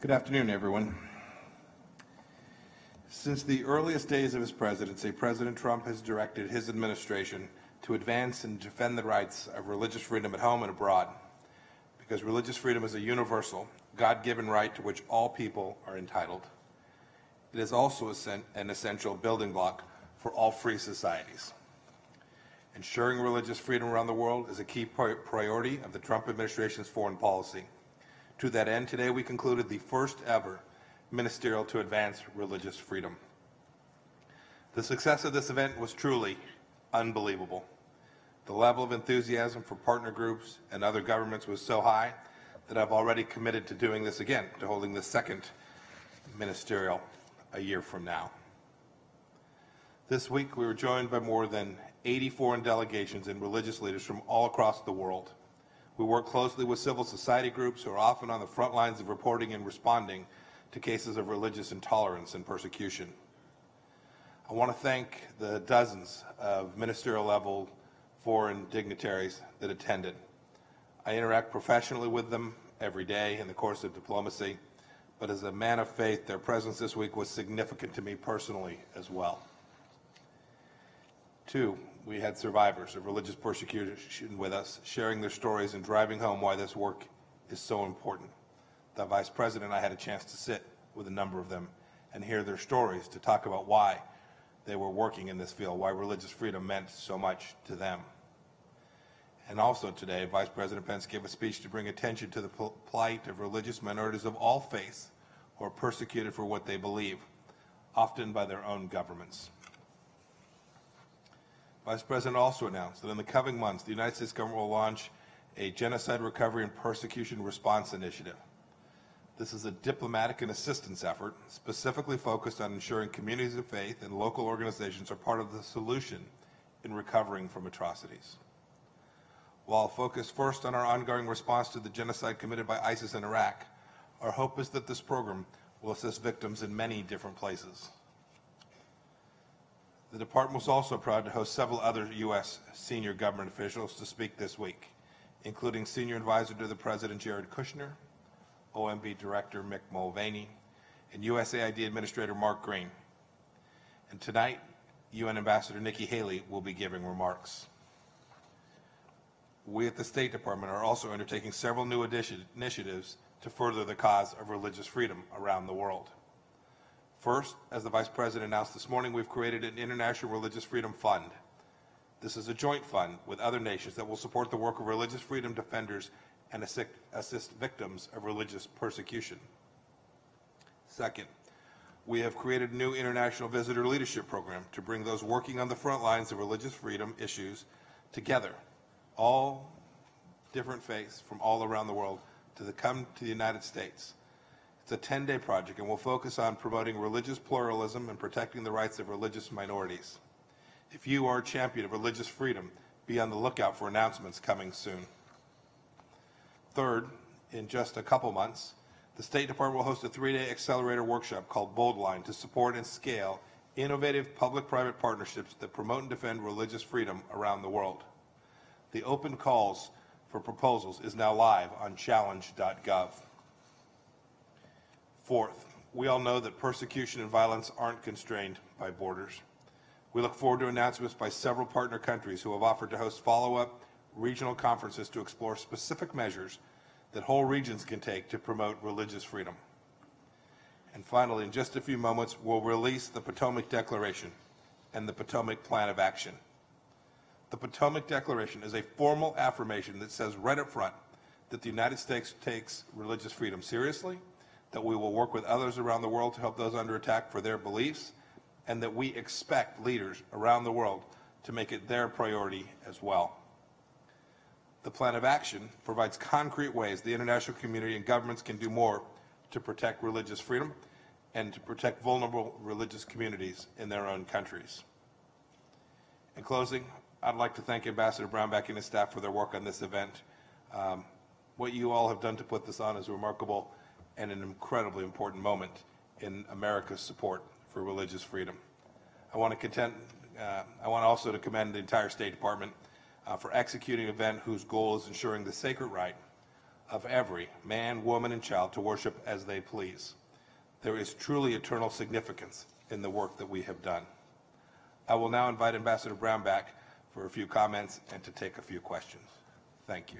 Good afternoon, everyone. Since the earliest days of his presidency, President Trump has directed his administration to advance and defend the rights of religious freedom at home and abroad, because religious freedom is a universal, God-given right to which all people are entitled. It is also an essential building block for all free societies. Ensuring religious freedom around the world is a key priority of the Trump administration's foreign policy. To that end, today we concluded the first ever ministerial to advance religious freedom. The success of this event was truly unbelievable. The level of enthusiasm for partner groups and other governments was so high that I've already committed to doing this again, to holding the second ministerial a year from now. This week we were joined by more than 80 foreign delegations and religious leaders from all across the world. We work closely with civil society groups who are often on the front lines of reporting and responding to cases of religious intolerance and persecution. I want to thank the dozens of ministerial-level foreign dignitaries that attended. I interact professionally with them every day in the course of diplomacy, but as a man of faith, their presence this week was significant to me personally as well. Two, we had survivors of religious persecution with us, sharing their stories and driving home why this work is so important. The Vice President and I had a chance to sit with a number of them and hear their stories, to talk about why they were working in this field, why religious freedom meant so much to them. And also today, Vice President Pence gave a speech to bring attention to the plight of religious minorities of all faiths who are persecuted for what they believe, often by their own governments. Vice President also announced that in the coming months, the United States government will launch a Genocide Recovery and Persecution Response Initiative. This is a diplomatic and assistance effort specifically focused on ensuring communities of faith and local organizations are part of the solution in recovering from atrocities. While focused first on our ongoing response to the genocide committed by ISIS in Iraq, our hope is that this program will assist victims in many different places. The Department was also proud to host several other U.S. senior government officials to speak this week, including Senior Advisor to the President Jared Kushner, OMB Director Mick Mulvaney, and USAID Administrator Mark Green. And tonight, UN Ambassador Nikki Haley will be giving remarks. We at the State Department are also undertaking several new initiatives to further the cause of religious freedom around the world. First, as the Vice President announced this morning, we've created an International Religious Freedom Fund. This is a joint fund with other nations that will support the work of religious freedom defenders and assist victims of religious persecution. Second, we have created a new International Visitor Leadership Program to bring those working on the front lines of religious freedom issues together, all different faiths from all around the world, to come to the United States. It's a 10-day project and will focus on promoting religious pluralism and protecting the rights of religious minorities. If you are a champion of religious freedom, be on the lookout for announcements coming soon. Third, in just a couple months, the State Department will host a 3-day accelerator workshop called Boldline to support and scale innovative public-private partnerships that promote and defend religious freedom around the world. The open calls for proposals is now live on challenge.gov. Fourth, we all know that persecution and violence aren't constrained by borders. We look forward to announcements by several partner countries who have offered to host follow-up regional conferences to explore specific measures that whole regions can take to promote religious freedom. And finally, in just a few moments, we'll release the Potomac Declaration and the Potomac Plan of Action. The Potomac Declaration is a formal affirmation that says right up front that the United States takes religious freedom seriously, that we will work with others around the world to help those under attack for their beliefs, and that we expect leaders around the world to make it their priority as well. The Plan of Action provides concrete ways the international community and governments can do more to protect religious freedom and to protect vulnerable religious communities in their own countries. In closing, I'd like to thank Ambassador Brownback and his staff for their work on this event. What you all have done to put this on is remarkable and an incredibly important moment in America's support for religious freedom. I want also to commend the entire State Department for executing an event whose goal is ensuring the sacred right of every man, woman, and child to worship as they please. There is truly eternal significance in the work that we have done. I will now invite Ambassador Brown back for a few comments and to take a few questions. Thank you.